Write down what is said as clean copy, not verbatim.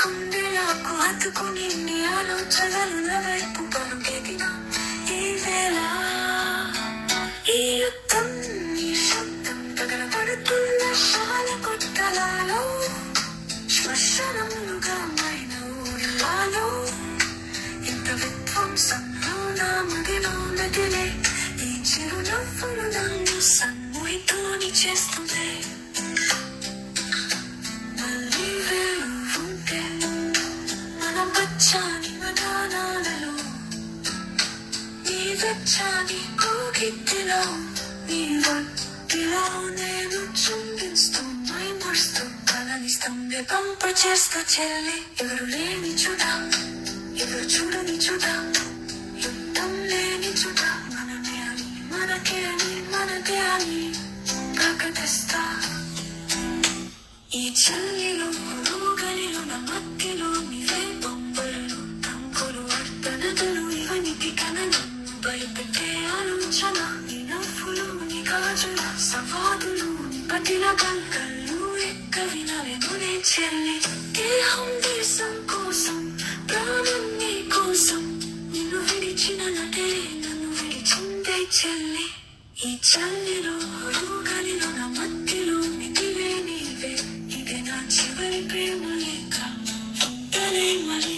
గుండెలకు హత్తుకుని నీ ఆలోచనల వైపు పరుగెత్తిన ఈ వేళ ఈ యుద్ధం నీ శబ్దం పగలబడుతున్న శాల కొట్టలలో శ్మశానములుగా మైన ఊరిలో ఇంత విధ్వంసంలో నా మదిలో నదిలే ఈ చిరునవ్వులు నన్ను సన్మోహితుని చేస్తుంది. మళ్ళీ వేలుంటే మన పచ్చని మదానాలలో నీ వెచ్చని కోకిటిలో నీ ఒంటిలో నేను చుంబిస్తూ మైమరుస్తూ కలనిస్తుండే పంప చేస్తూ చెల్లి ఎవరు లేని చోట ఎవరు చూడని చోట యుద్ధం లేని చోట మనమే అని మనకే అని మనదే అని ప్రకటిస్తా. ఈ చల్లిలో రోగలిలో నా మధ్యలో నీవే బొమ్మలు తంకులు అర్ధనదులు ఇవనికి కనలు భయపెట్టే ఆలోచన నీ నవ్వులు నీ గాజుల సవాదులు నీ పటిల గంకలు ఎక్కవినవెనునే చెల్లి దేహం దేశం కోసం ప్రాణం నీ కోసం నిన్ను విడిచిన నటే నన్ను విడిచిందే చెల్లి. ఈ చల్లిలో రోగలిలో నా మధ్యలో నీవే నీవే ఇదే నా చివరి ప్రేమ లేక ఉంటలే మరి.